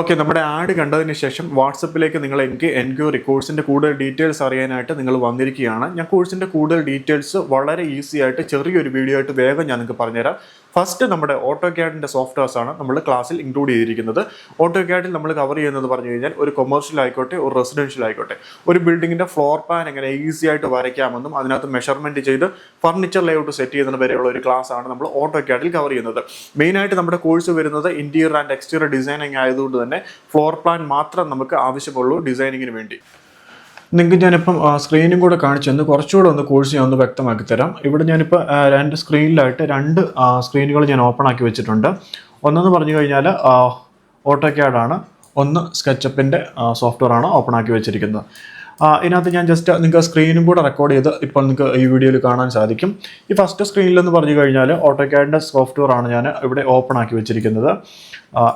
Okay, നമ്മുടെ add കണ്ടതിന് ശേഷം വാട്സപ്പിലേക്ക് നിങ്ങൾ എനിക്ക് എൻക്വയറി കോഴ്സിൻ്റെ കൂടുതൽ ഡീറ്റെയിൽസ് അറിയാനായിട്ട് നിങ്ങൾ വന്നിരിക്കുകയാണ്. ഞാൻ കോഴ്സിൻ്റെ കൂടുതൽ ഡീറ്റെയിൽസ് വളരെ ഈസി ആയിട്ട് ചെറിയൊരു വീഡിയോ ആയിട്ട് വേഗം ഞാൻ നിങ്ങൾക്ക് പറഞ്ഞുതരാം. ഫസ്റ്റ് നമ്മുടെ ഓട്ടോക്യാഡിൻ്റെ സോഫ്റ്റ്വെയർസ് ആണ് നമ്മൾ ക്ലാസ്സിൽ ഇൻക്ലൂഡ് ചെയ്തിരിക്കുന്നത്. ഓട്ടോക്യാഡിൽ നമ്മൾ കവർ ചെയ്യുന്നത് പറഞ്ഞു കഴിഞ്ഞാൽ ഒരു കൊമേഴ്ഷ്യൽ ആയിക്കോട്ടെ ഒരു റെസിഡൻഷ്യൽ ആയിക്കോട്ടെ ഒരു ബിൽഡിങ്ങിൻ്റെ ഫ്ലോർ പ്ലാൻ എങ്ങനെ ഈസി ആയിട്ട് വരയ്ക്കാമെന്നും അതിനകത്ത് മെഷർമെൻറ്റ് ചെയ്ത് ഫർണിച്ചർ ലേഔട്ട് സെറ്റ് ചെയ്യുന്നതിന് വരെയുള്ള ഒരു ക്ലാസ് ആണ് നമ്മൾ ഓട്ടോക്യാഡിൽ കവർ ചെയ്യുന്നത്. മെയിനായിട്ട് നമ്മുടെ കോഴ്സ് വരുന്നത് ഇൻറ്റീരിയർ ആൻഡ് എക്സ്റ്റീരിയർ ഡിസൈനിങ് ആയതുകൊണ്ട് തന്നെ ഫ്ലോർ പ്ലാൻ മാത്രം നമുക്ക് ആവശ്യമുള്ളൂ ഡിസൈനിങ്ങിന് വേണ്ടി. നിങ്ങൾക്ക് ഞാനിപ്പം സ്ക്രീനും കൂടെ കാണിച്ചു തന്ന് കുറച്ചുകൂടെ ഒന്ന് കോഴ്സ് ഞാൻ ഒന്ന് വ്യക്തമാക്കി തരാം. ഇവിടെ ഞാനിപ്പോൾ രണ്ട് സ്ക്രീനിലായിട്ട് രണ്ട് സ്ക്രീനുകൾ ഞാൻ ഓപ്പൺ ആക്കി വെച്ചിട്ടുണ്ട്. ഒന്നെന്ന് പറഞ്ഞു കഴിഞ്ഞാൽ ഓട്ടോക്യാഡാണ്, ഒന്ന് സ്കെച്ചപ്പിൻ്റെ സോഫ്റ്റ്വെയർ ആണ് ഓപ്പൺ ആക്കി വെച്ചിരിക്കുന്നത്. ഇതിനകത്ത് ഞാൻ ജസ്റ്റ് നിങ്ങൾക്ക് സ്ക്രീനും കൂടെ റെക്കോർഡ് ചെയ്ത് ഇപ്പോൾ നിങ്ങൾക്ക് ഈ വീഡിയോയിൽ കാണാൻ സാധിക്കും. ഈ ഫസ്റ്റ് സ്ക്രീനിലെന്ന് പറഞ്ഞു കഴിഞ്ഞാൽ ഓട്ടോക്യാഡിൻ്റെ സോഫ്റ്റ്വെയർ ആണ് ഞാൻ ഇവിടെ ഓപ്പൺ ആക്കി വെച്ചിരിക്കുന്നത്.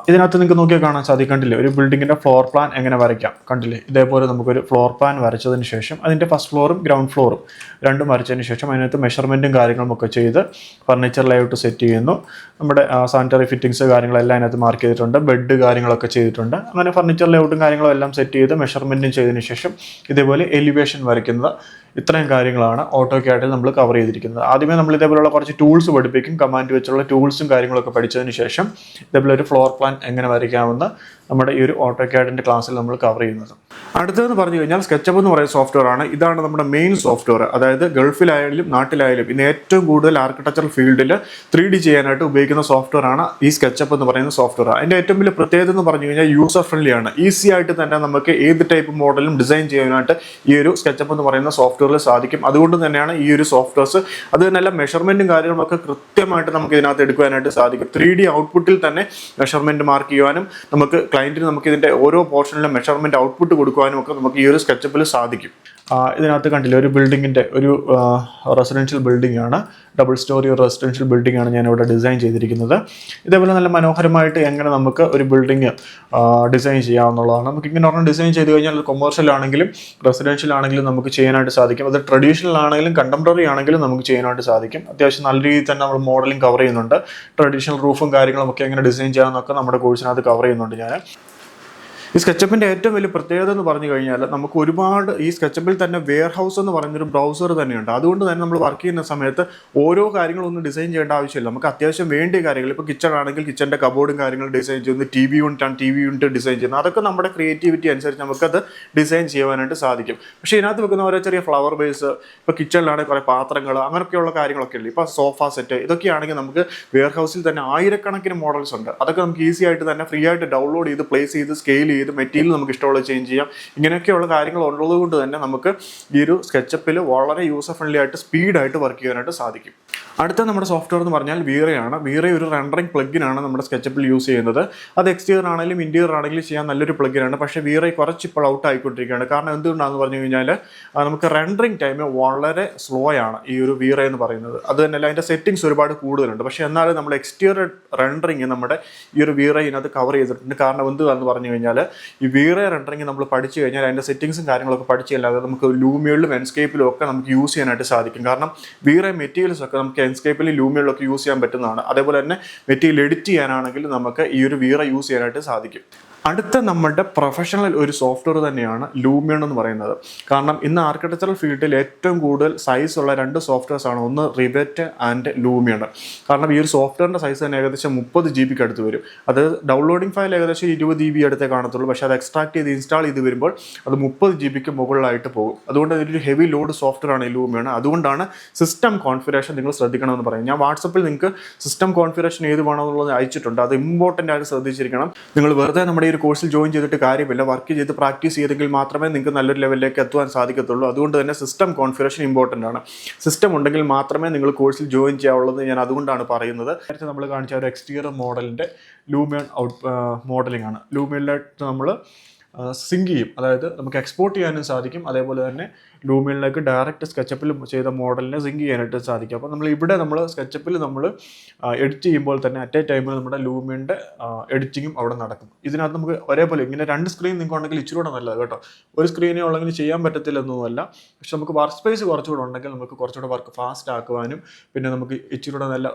ഇതിനകത്ത് നിങ്ങൾക്ക് നോക്കിയാൽ കാണാൻ സാധിക്കും, കണ്ടില്ലേ, ഒരു ബിൽഡിങ്ങിൻ്റെ ഫ്ലോർ പ്ലാൻ എങ്ങനെ വരയ്ക്കാം, കണ്ടില്ലേ. ഇതേപോലെ നമുക്കൊരു ഫ്ലോർ പ്ലാൻ വരച്ചതിന് ശേഷം അതിൻ്റെ ഫസ്റ്റ് ഫ്ലോറും ഗ്രൗണ്ട് ഫ്ലോറും രണ്ടും വരച്ചതിന് ശേഷം അതിനകത്ത് മെഷർമെൻറ്റും കാര്യങ്ങളും ഒക്കെ ചെയ്ത് ഫർണിച്ചർ ലേഔട്ട് സെറ്റ് ചെയ്യുന്നു. നമ്മുടെ സാനിറ്ററി ഫിറ്റിങ്സ് കാര്യങ്ങളെല്ലാം അതിനകത്ത് മാർക്ക് ചെയ്തിട്ടുണ്ട്, ബെഡ് കാര്യങ്ങളൊക്കെ ചെയ്തിട്ടുണ്ട്. അങ്ങനെ ഫർണിച്ചർ ലേഔട്ടും കാര്യങ്ങളും എല്ലാം സെറ്റ് ചെയ്ത് മെഷർമെൻറ്റും ചെയ്തതിന് ശേഷം ഇതേപോലെ എലിവേഷൻ വരയ്ക്കുന്നത്, ഇത്രയും കാര്യങ്ങളാണ് ഓട്ടോക്യാഡിൽ നമ്മൾ കവർ ചെയ്തിരിക്കുന്നത്. ആദ്യമേ നമ്മൾ ഇതേപോലെയുള്ള കുറച്ച് ടൂൾസ് പഠിപ്പിക്കും. കമാൻഡ് വെച്ചുള്ള ടൂൾസും കാര്യങ്ങളൊക്കെ പഠിച്ചതിന് ശേഷം ഇതേപോലെ ഒരു ഫ്ലോർ പ്ലാൻ എങ്ങനെ വരയ്ക്കാമെന്ന് നമ്മുടെ ഈ ഒരു ഓട്ടോക്യാഡിൻ്റെ ക്ലാസ്സിൽ നമ്മൾ കവർ ചെയ്യുന്നത്. അടുത്തതെന്ന് പറഞ്ഞു കഴിഞ്ഞാൽ സ്കെച്ചപ്പ് എന്ന് പറയുന്ന സോഫ്റ്റ്വെയർ ആണ്. ഇതാണ് നമ്മുടെ മെയിൻ സോഫ്റ്റ്വെയർ. അതായത് ഗൾഫിലായാലും നാട്ടിലായാലും ഇന്ന് ഏറ്റവും കൂടുതൽ ആർക്കിടെക്ചറൽ ഫീൽഡിൽ 3D ചെയ്യാനായിട്ട് ഉപയോഗിക്കുന്ന സോഫ്റ്റ്വെയർ ആണ് ഈ സ്കെച്ചപ്പ് എന്ന് പറയുന്ന സോഫ്റ്റ്വെയർ. അതിൻ്റെ ഏറ്റവും വലിയ പ്രത്യേകത എന്ന് പറഞ്ഞു കഴിഞ്ഞാൽ യൂസർ ഫ്രണ്ട്ലി ആണ്. ഈസി ആയിട്ട് തന്നെ നമുക്ക് ഏത് ടൈപ്പ് മോഡലും ഡിസൈൻ ചെയ്യാനായിട്ട് ഈ ഒരു സ്കെച്ചപ്പ് എന്ന് പറയുന്ന സോഫ്റ്റ്വെയറിൽ സാധിക്കും. അതുകൊണ്ട് തന്നെയാണ് ഈ ഒരു സോഫ്റ്റ്വെയർസ് അത് തന്നെയല്ല മെഷർമെൻറ്റും കാര്യങ്ങളൊക്കെ കൃത്യമായിട്ട് നമുക്ക് ഇതിനകത്ത് എടുക്കുവാനായിട്ട് സാധിക്കും. 3D ഔട്ട്പുട്ടിൽ തന്നെ മെഷർമെൻറ്റ് മാർക്ക് ചെയ്യുവാനും നമുക്ക് ക്ലയൻറ്റിന് നമുക്ക് ഇതിൻ്റെ ഓരോ പോർഷനിലും മെഷർമെൻറ്റ് ഔട്ട്പുട്ട് കൊടുക്കുവാനും ഒക്കെ നമുക്ക് ഈ ഒരു സ്കെച്ചപ്പിൽ സാധിക്കും. ഇതിനകത്ത് കണ്ടില്ല, ഒരു ബിൽഡിങ്ങിൻ്റെ ഒരു റെസിഡൻഷ്യൽ ബിൽഡിംഗ് ആണ്, ഡബിൾ സ്റ്റോറി റെസിഡൻഷ്യൽ ബിൽഡിംഗ് ആണ് ഞാനിവിടെ ഡിസൈൻ ചെയ്തിരിക്കുന്നത്. ഇതേപോലെ നല്ല മനോഹരമായിട്ട് എങ്ങനെ നമുക്ക് ഒരു ബിൽഡിംഗ് ഡിസൈൻ ചെയ്യാവുന്നതാണ്. നമുക്ക് ഇങ്ങനെ ഒരെണ്ണം ഡിസൈൻ ചെയ്ത് കഴിഞ്ഞാൽ കൊമേഴ്ഷ്യൽ ആണെങ്കിലും റെസിഡൻഷ്യൽ ആണെങ്കിലും നമുക്ക് ചെയ്യാനായിട്ട് സാധിക്കും. അത് ട്രഡീഷണൽ ആണെങ്കിലും കണ്ടംപററി ആണെങ്കിലും നമുക്ക് ചെയ്യാനായിട്ട് സാധിക്കും. അത്യാവശ്യം നല്ല രീതിയിൽ തന്നെ നമ്മൾ മോഡലിംഗ് കവർ ചെയ്യുന്നുണ്ട്. ട്രഡീഷണൽ റൂഫും കാര്യങ്ങളും ഒക്കെ എങ്ങനെ ഡിസൈൻ ചെയ്യാമെന്നൊക്കെ നമ്മുടെ കോഴ്സിനകത്ത് കവർ ചെയ്യുന്നുണ്ട് ഞാൻ. ഈ സ്കെച്ചപ്പിൻ്റെ ഏറ്റവും വലിയ പ്രത്യേകത എന്ന് പറഞ്ഞു കഴിഞ്ഞാൽ നമുക്ക് ഒരുപാട് ഈ സ്കെച്ചപ്പിൽ തന്നെ വെയർ ഹൗസ് എന്ന് പറയുന്നൊരു ബ്രൗസർ തന്നെയുണ്ട്. അതുകൊണ്ട് തന്നെ നമ്മൾ വർക്ക് ചെയ്യുന്ന സമയത്ത് ഓരോ കാര്യങ്ങളൊന്നും ഡിസൈൻ ചെയ്യേണ്ട ആവശ്യമില്ല. നമുക്ക് അത്യാവശ്യം വേണ്ടിയ കാര്യങ്ങൾ, ഇപ്പോൾ കിച്ചൺ ആണെങ്കിൽ കിച്ചൻ്റെ കബോർഡും കാര്യങ്ങൾ ഡിസൈൻ ചെയ്യുന്നത്, TV യൂണിറ്റാണ് TV യൂണിറ്റ് ഡിസൈൻ ചെയ്യുന്നത്, അതൊക്കെ നമ്മുടെ ക്രിയേറ്റിവിറ്റി അനുസരിച്ച് നമുക്കത് ഡിസൈൻ ചെയ്യാനായിട്ട് സാധിക്കും. പക്ഷേ ഇതിനകത്ത് വെക്കുന്ന ഓരോ ചെറിയ ഫ്ലവർ ബേസ്, ഇപ്പോൾ കിച്ചണിലാണെങ്കിൽ കുറേ പാത്രങ്ങൾ, അങ്ങനെയൊക്കെയുള്ള കാര്യങ്ങളൊക്കെ ഉണ്ട്. ഇപ്പോൾ സോഫ സെറ്റ്, ഇതൊക്കെയാണെങ്കിൽ നമുക്ക് വെയർ ഹൗസിൽ തന്നെ ആയിരക്കണക്കിന് മോഡൽസ് ഉണ്ട്. അതൊക്കെ നമുക്ക് ഈസി ആയിട്ട് തന്നെ ഫ്രീ ആയിട്ട് ഡൗൺലോഡ് ചെയ്ത് പ്ലേസ് ചെയ്ത് സ്കെയിൽ ചെയ്ത് മെറ്റീരിയൽ നമുക്ക് ഇഷ്ടമുള്ളത് ചേഞ്ച് ചെയ്യാം. ഇങ്ങനെയൊക്കെയുള്ള കാര്യങ്ങൾ ഉള്ളത് കൊണ്ട് തന്നെ നമുക്ക് ഈ ഒരു സ്കെച്ചപ്പിൽ വളരെ യൂസർ ഫ്രണ്ട്ലി ആയിട്ട് സ്പീഡായിട്ട് വർക്ക് ചെയ്യാനായിട്ട് സാധിക്കും. അടുത്ത നമ്മുടെ സോഫ്റ്റ്വെയർ എന്ന് പറഞ്ഞാൽ വീറയാണ്. വീറ ഒരു റെൻഡറിങ് പ്ലഗിനാണ് നമ്മുടെ സ്കെച്ചപ്പിൽ യൂസ് ചെയ്യുന്നത്. അത് എക്സ്റ്റീരിയർ ആണെങ്കിലും ഇൻറ്റീരിയർ ആണെങ്കിലും ചെയ്യാൻ നല്ലൊരു പ്ലഗിനാണ്. പക്ഷേ വീറ കുറച്ച് ഇപ്പോൾ ഔട്ട് ആയിക്കൊണ്ടിരിക്കുകയാണ്. കാരണം എന്തുകൊണ്ടാണെന്ന് പറഞ്ഞു കഴിഞ്ഞാൽ നമുക്ക് റെൻഡറിങ് ടൈം വളരെ സ്ലോ ആണ് ഈ ഒരു വീറ എന്ന് പറയുന്നത്. അത് തന്നെയല്ല അതിൻ്റെ സെറ്റിങ്സ് ഒരുപാട് കൂടുതലുണ്ട്. പക്ഷേ എന്നാലും നമ്മൾ എക്സ്റ്റീരിയർ റെൻഡറിങ് നമ്മുടെ ഈ ഒരു വീറ ഇതിനകത്ത് കവർ ചെയ്തിട്ടുണ്ട്. കാരണം എന്തുവാന്ന് പറഞ്ഞു കഴിഞ്ഞാൽ ഈ വീറ റെൻഡറിങ് നമ്മൾ പഠിച്ചു കഴിഞ്ഞാൽ അതിൻ്റെ സെറ്റിങ്സും കാര്യങ്ങളൊക്കെ പഠിച്ചു കഴിഞ്ഞാൽ നമുക്ക് ലൂമിയകളിലും എൻസ്കേപ്പിലും ഒക്കെ നമുക്ക് യൂസ് ചെയ്യാനായിട്ട് സാധിക്കും. കാരണം വീറ മെറ്റീരിയൽസ് ഒക്കെ നമുക്ക് എൻസ്കേപ്പിലും ലൂമിയകളിലൊക്കെ യൂസ് ചെയ്യാൻ പറ്റുന്നതാണ്. അതേപോലെ തന്നെ മെറ്റീരിയൽ എഡിറ്റ് ചെയ്യാനാണെങ്കിൽ നമുക്ക് ഈ ഒരു വീറ യൂസ് ചെയ്യാനായിട്ട് സാധിക്കും. അടുത്ത നമ്മുടെ പ്രൊഫഷണൽ ഒരു സോഫ്റ്റ്വെയർ തന്നെയാണ് ലൂമിയൺ എന്ന് പറയുന്നത്. കാരണം ഇന്ന് ആർക്കിടെക്ചറൽ ഫീൽഡിൽ ഏറ്റവും കൂടുതൽ സൈസ് ഉള്ള രണ്ട് സോഫ്റ്റ്വെയർസ് ആണ്, ഒന്ന് റിവെറ്റ് ആൻഡ് ലൂമിയൺ. കാരണം ഈ ഒരു സോഫ്റ്റ്വെയറിൻ്റെ സൈസ് തന്നെ ഏകദേശം 30 GB അടുത്ത് വരും. അത് ഡൗൺലോഡിംഗ് ഫയൽ ഏകദേശം 20 GB അടുത്തേ കാണത്തുള്ളൂ. പക്ഷേ അത് എക്സ്ട്രാക്ട് ചെയ്ത് ഇൻസ്റ്റാൾ ചെയ്ത് വരുമ്പോൾ അത് 30 GB മുകളിലായിട്ട് പോകും. അതുകൊണ്ട് ഇതൊരു ഹെവി ലോഡ് സോഫ്റ്റ്വെയർ ആണ് ഈ ലൂമിയൺ. അതുകൊണ്ടാണ് സിസ്റ്റം കോൺഫിഗറേഷൻ നിങ്ങൾ ശ്രദ്ധിക്കണമെന്ന് പറയും. ഞാൻ വാട്സപ്പിൽ നിങ്ങൾക്ക് സിസ്റ്റം കോൺഫിഗറേഷൻ ഏത് വേണമെന്നുള്ളത് അയച്ചിട്ടുണ്ട്. അത് ഇമ്പോർട്ടൻ്റ് ആയിട്ട് ശ്രദ്ധിച്ചിരിക്കണം. നിങ്ങൾ വെറുതെ നമ്മുടെ ഒരു കോഴ്സിൽ ജോയിൻ ചെയ്തിട്ട് കാര്യമില്ല, വർക്ക് ചെയ്ത് പ്രാക്ടീസ് ചെയ്തെങ്കിൽ മാത്രമേ നിങ്ങൾക്ക് നല്ലൊരു ലെവലിലേക്ക് എത്തുവാൻ സാധിക്കത്തുള്ളൂ. അതുകൊണ്ട് തന്നെ സിസ്റ്റം കോൺഫിഗറേഷൻ ഇമ്പോർട്ടൻ്റ് ആണ്. സിസ്റ്റം ഉണ്ടെങ്കിൽ മാത്രമേ നിങ്ങൾ കോഴ്സിൽ ജോയിൻ ചെയ്യാവുള്ളത്. ഞാൻ അതുകൊണ്ടാണ് പറയുന്നത്. നേരത്തെ നമ്മൾ കാണിച്ച ഒരു എക്സ്റ്റീരിയർ മോഡലിൻ്റെ ലൂമിയൺ മോഡലിംഗ് ആണ്. ലൂമിയണിലായിട്ട് നമ്മൾ സിങ്ക് ചെയ്യും, അതായത് നമുക്ക് എക്സ്പോർട്ട് ചെയ്യാനും സാധിക്കും. അതേപോലെ തന്നെ ലൂമിയനിലേക്ക് ഡയറക്റ്റ് സ്കെച്ചപ്പിൽ ചെയ്ത മോഡലിനെ സിങ്ക് ചെയ്യാനായിട്ട് സാധിക്കും. അപ്പോൾ നമ്മൾ സ്കെച്ചപ്പിൽ എഡിറ്റ് ചെയ്യുമ്പോൾ തന്നെ അറ്റ് എ ടൈമിൽ നമ്മുടെ ലൂമിയൻ്റെ എഡിറ്റിങ്ങും അവിടെ നടക്കും. ഇതിനകത്ത് നമുക്ക് ഒരേപോലെ ഇങ്ങനെ 2 സ്ക്രീൻ നിങ്ങൾക്ക് ഉണ്ടെങ്കിൽ ഇച്ചിരി കൂടെ നല്ലത് കേട്ടോ. ഒരു സ്ക്രീനേ ഉള്ളെങ്കിൽ ചെയ്യാൻ പറ്റത്തില്ലെന്നൊന്നുമല്ല, പക്ഷെ നമുക്ക് വർക്ക് സ്പേസ് കുറച്ചുകൂടെ ഉണ്ടെങ്കിൽ നമുക്ക് കുറച്ചുകൂടെ വർക്ക് ഫാസ്റ്റ് ആക്കുവാനും പിന്നെ നമുക്ക് ഇച്ചിരി കൂടെ നല്ല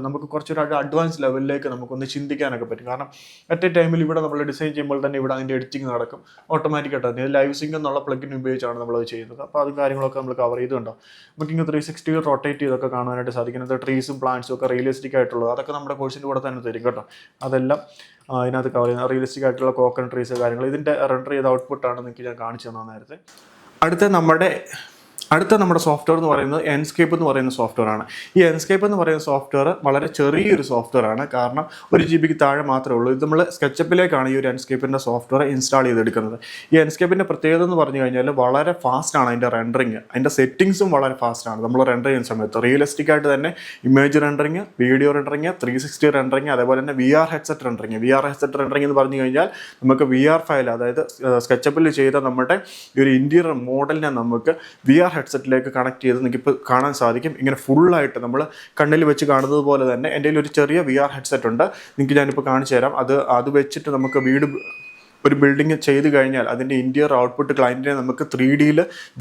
നമുക്ക് കുറച്ചൊരു അഡ്വാൻസ് ലെവലിലേക്ക് നമുക്കൊന്ന് ചിന്തിക്കാനൊക്കെ പറ്റും. കാരണം അറ്റ് എ ടൈമിൽ ഇവിടെ നമ്മൾ ഡിസൈൻ ചെയ്യുമ്പോൾ തന്നെ ഇവിടെ അതിൻ്റെ എഡിറ്റിംഗ് നടക്കും ഓട്ടോമാറ്റിക്കായിട്ട്. തന്നെ ലൈവ് സിങ്ക് എന്നുള്ള പ്ലഗിൻ ഉപയോഗിച്ചാണ് നമ്മളത് ചെയ്യുന്നത്. അപ്പോൾ അത് കാര്യങ്ങളൊക്കെ നമ്മൾ കവർ ചെയ്തുകൊണ്ടോ നമുക്കിങ്ങനെ 360 റൊട്ടേറ്റ് ചെയ്തൊക്കെ കാണാനായിട്ട് സാധിക്കുന്നത്. ട്രീസും പ്ലാന്റ്സും ഒക്കെ റിയലിസ്റ്റിക് ആയിട്ടുള്ളത് അതൊക്കെ നമ്മുടെ കോഴ്സിൻ്റെ കൂടെ തന്നെ തരും കേട്ടോ. അതെല്ലാം ഇതിനകത്ത് കവർ ചെയ്യുന്നത് റിയലിസ്റ്റിക് ആയിട്ടുള്ള കോക്കനട്ട് ട്രീസ് കാര്യങ്ങൾ. ഇതിൻ്റെ റെൻഡർ ചെയ്ത ഔട്ട്പുട്ടാണ് നിങ്ങൾക്ക് ഞാൻ കാണിച്ചു തന്നത് നേരത്തെ. അടുത്ത നമ്മുടെ സോഫ്റ്റ്വെയർ എന്ന് പറയുന്നത് എൻസ്കേപ്പ് എന്ന് പറയുന്ന സോഫ്റ്റ്വെയർ ആണ്. ഈ എൻസ്കേപ്പ് എന്ന് പറയുന്ന സോഫ്റ്റ്വെയർ വളരെ ചെറിയൊരു സോഫ്റ്റ്വെയർ ആണ്. കാരണം 1 GB താഴെ മാത്രമേ ഉള്ളൂ. ഇത് നമ്മൾ സ്കെച്ചപ്പിലേക്കാണ് ഈ ഒരു എൻസ്കേപ്പിൻ്റെ സോഫ്റ്റ്വെയർ ഇൻസ്റ്റാൾ ചെയ്തെടുക്കുന്നത്. ഈ എൻസ്കേപ്പിൻ്റെ പ്രത്യേകത എന്ന് പറഞ്ഞു കഴിഞ്ഞാൽ വളരെ ഫാസ്റ്റാണ് അതിൻ്റെ റെൻഡറിങ്. അതിൻ്റെ സെറ്റിങ്സും വളരെ ഫാസ്റ്റാണ്. നമ്മൾ റെൻഡർ ചെയ്യുന്ന സമയത്ത് റിയലിസ്റ്റിക് ആയിട്ട് തന്നെ image rendering, video rendering, 360 rendering, അതേപോലെ തന്നെ VR headset rendering. VR headset rendering എന്ന് പറഞ്ഞു കഴിഞ്ഞാൽ നമുക്ക് VR ഫയൽ, അതായത് സ്കെച്ചപ്പിൽ ചെയ്ത നമ്മുടെ ഈ ഒരു ഇൻറ്റീരിയർ മോഡലിനെ നമുക്ക് VR ഹെഡ്സെറ്റിലേക്ക് കണക്ട് ചെയ്ത് നിങ്ങൾക്കിപ്പോൾ കാണാൻ സാധിക്കും. ഇങ്ങനെ ഫുള്ളായിട്ട് നമ്മൾ കണ്ണിൽ വെച്ച് കാണുന്നത് പോലെ തന്നെ എൻ്റെ കയ്യിൽ ഒരു ചെറിയ VR ഹെഡ്സെറ്റ് ഉണ്ട്. നിങ്ങൾക്ക് ഞാനിപ്പോൾ കാണിച്ചു തരാം. അത് വെച്ചിട്ട് നമുക്ക് ഒരു ബിൽഡിങ് ചെയ്ത് കഴിഞ്ഞാൽ അതിൻ്റെ ഇൻറ്റീരിയർ ഔട്ട്പുട്ട് ക്ലയൻറ്റിനെ നമുക്ക് 3D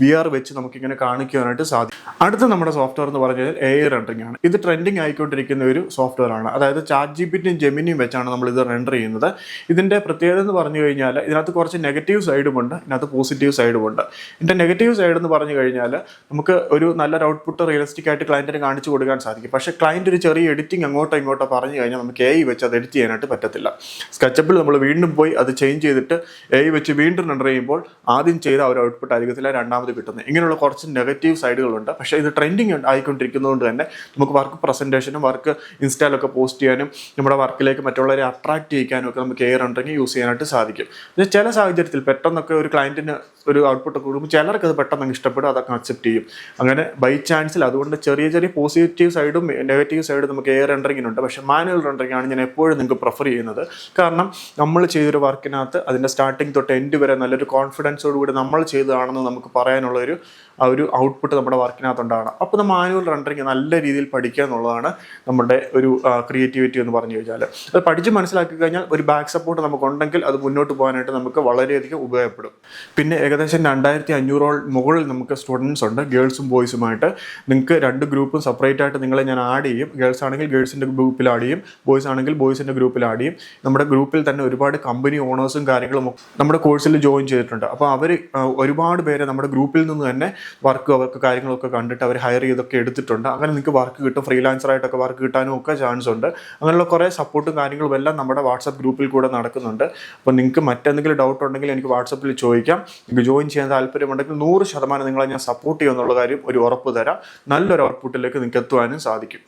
VR വെച്ച് നമുക്കിങ്ങനെ കാണിക്കാനായിട്ട് സാധിക്കും. അടുത്ത നമ്മുടെ സോഫ്റ്റ്വെയർ എന്ന് പറഞ്ഞാൽ AI റെൻഡറിങ് ആണ്. ഇത് ട്രെൻഡിങ് ആയിക്കൊണ്ടിരിക്കുന്ന ഒരു സോഫ്റ്റ്വെയർ ആണ്. അതായത് ChatGPTയും ജെമിനിയും വെച്ചാണ് നമ്മളിത് റെൻഡർ ചെയ്യുന്നത്. ഇതിൻ്റെ പ്രത്യേകത എന്ന് പറഞ്ഞു കഴിഞ്ഞാൽ ഇതിനകത്ത് കുറച്ച് നെഗറ്റീവ് സൈഡുമുണ്ട്, ഇതിനകത്ത് പോസിറ്റീവ് സൈഡുമുണ്ട്. ഇതിൻ്റെ നെഗറ്റീവ് സൈഡ് എന്ന് പറഞ്ഞു കഴിഞ്ഞാൽ നമുക്ക് ഒരു നല്ലൊരു ഔട്ട്പുട്ട് റിയലിസ്റ്റിക് ആയിട്ട് ക്ലയൻറ്റിന് കാണിച്ചു കൊടുക്കാൻ സാധിക്കും. പക്ഷേ ക്ലയൻറ്റ് ഒരു ചെറിയ എഡിറ്റിംഗ് അങ്ങോട്ടോ ഇങ്ങോട്ടോ പറഞ്ഞു കഴിഞ്ഞാൽ നമുക്ക് AI വെച്ച് അത് എഡിറ്റ് ചെയ്യാനായിട്ട് പറ്റത്തില്ല. സ്കെച്ചപ്പിൽ നമ്മൾ വീണ്ടും പോയി അത് ചേഞ്ച് ചെയ്തിട്ട് AI വെച്ച് വീണ്ടും റെൻഡർ ചെയ്യുമ്പോൾ ആദ്യം ചെയ്ത ഒരു ഔട്ട്പുട്ട് ആയിരിക്കത്തില്ല രണ്ടാമത് കിട്ടുന്നത്. ഇങ്ങനെയുള്ള കുറച്ച് നെഗറ്റീവ് സൈഡുകളുണ്ട്. പക്ഷേ ഇത് ട്രെൻഡിങ് ആയിക്കൊണ്ടിരിക്കുന്നതുകൊണ്ട് തന്നെ നമുക്ക് വർക്ക് പ്രസൻറ്റേഷനും വർക്ക് ഇൻസ്റ്റാലൊക്കെ പോസ്റ്റ് ചെയ്യാനും നമ്മുടെ വർക്കിലേക്ക് മറ്റുള്ളവരെ അട്രാക്ട് ചെയ്യിക്കാനും ഒക്കെ നമുക്ക് AI റെൻഡറിങ് യൂസ് ചെയ്യാനായിട്ട് സാധിക്കും. ചില സാഹചര്യത്തിൽ പെട്ടെന്നൊക്കെ ഒരു ക്ലയൻറ്റിന് ഒരു ഔട്ട്പുട്ട് കൊടുക്കുമ്പോൾ ചിലർക്ക് അത് പെട്ടെന്ന് ഇഷ്ടപ്പെടും, അതൊക്കെ അക്സെപ്റ്റ് ചെയ്യും. അങ്ങനെ ബൈ ചാൻസിൽ അതുകൊണ്ട് ചെറിയ പോസിറ്റീവ് സൈഡും നെഗറ്റീവ് സൈഡും നമുക്ക് AI റെൻഡറിങ്ങിനുണ്ട്. പക്ഷേ മാനുവൽ റെൻഡറിങ് ആണ് ഞാൻ എപ്പോഴും നിങ്ങൾക്ക് പ്രിഫർ ചെയ്യുന്നത്. കാരണം നമ്മൾ ചെയ്തൊരു വർക്കിനകത്ത് അതിൻ്റെ സ്റ്റാർട്ടിങ് തൊട്ട് എൻഡ് വരെ നല്ലൊരു കോൺഫിഡൻസോടുകൂടി നമ്മൾ ചെയ്തതാണെന്ന് നമുക്ക് പറയാനുള്ള ഒരു ഔട്ട്പുട്ട് നമ്മുടെ വർക്കിനകത്ത് ഉണ്ടാകണം. അപ്പോൾ നമ്മൾ മാനുവൽ റെൻഡറിങ് നല്ല രീതിയിൽ പഠിക്കുക എന്നുള്ളതാണ് നമ്മുടെ ഒരു ക്രിയേറ്റിവിറ്റി എന്ന് പറഞ്ഞു കഴിഞ്ഞാൽ. അത് പഠിച്ച് മനസ്സിലാക്കി കഴിഞ്ഞാൽ ഒരു ബാക്ക് സപ്പോർട്ട് നമുക്കുണ്ടെങ്കിൽ അത് മുന്നോട്ട് പോകാനായിട്ട് നമുക്ക് വളരെയധികം ഉപയോഗപ്പെടും. പിന്നെ ഏകദേശം 2500 മുകളിൽ നമുക്ക് സ്റ്റുഡൻസ് ഉണ്ട്, ഗേൾസും ബോയ്സുമായിട്ട്. നിങ്ങൾക്ക് 2 ഗ്രൂപ്പും സെപ്പറേറ്റ് ആയിട്ട് നിങ്ങളെ ഞാൻ ആഡ് ചെയ്യും. ഗേൾസ് ആണെങ്കിൽ ഗേൾസിൻ്റെ ഗ്രൂപ്പിൽ ആഡ് ചെയ്യും, ബോയ്സ് ആണെങ്കിൽ ബോയ്സിൻ്റെ ഗ്രൂപ്പിൽ ആഡ് ചെയ്യും. നമ്മുടെ ഗ്രൂപ്പിൽ തന്നെ ഒരുപാട് കമ്പനി ഓണേഴ്സും കാര്യങ്ങളും നമ്മുടെ കോഴ്സിൽ ജോയിൻ ചെയ്തിട്ടുണ്ട്. അപ്പോൾ അവർ ഒരുപാട് പേരെ നമ്മുടെ ഗ്രൂപ്പിൽ നിന്ന് തന്നെ അവർക്ക് കാര്യങ്ങളൊക്കെ കണ്ടിട്ട് അവർ ഹയർ ചെയ്തൊക്കെ എടുത്തിട്ടുണ്ട്. അങ്ങനെ നിങ്ങൾക്ക് വർക്ക് കിട്ടും, ഫ്രീലാൻസറായിട്ടൊക്കെ വർക്ക് കിട്ടാനും ഒക്കെ ചാൻസ് ഉണ്ട്. അങ്ങനെയുള്ള കുറേ സപ്പോർട്ടും കാര്യങ്ങളും എല്ലാം നമ്മുടെ വാട്സപ്പ് ഗ്രൂപ്പിൽ കൂടെ നടക്കുന്നുണ്ട്. അപ്പോൾ നിങ്ങൾക്ക് മറ്റെന്തെങ്കിലും ഡൗട്ട് ഉണ്ടെങ്കിൽ എനിക്ക് വാട്സപ്പിൽ ചോദിക്കാം. നിങ്ങൾക്ക് ജോയിൻ ചെയ്യാൻ താല്പര്യമുണ്ടെങ്കിൽ 100% നിങ്ങളെ ഞാൻ സപ്പോർട്ട് ചെയ്യുമെന്നുള്ള കാര്യം ഒരു ഉറപ്പ് തരാം. നല്ലൊരു ഔട്ട്പുട്ടിലേക്ക് നിങ്ങൾക്ക് എത്തുവാനും സാധിക്കും.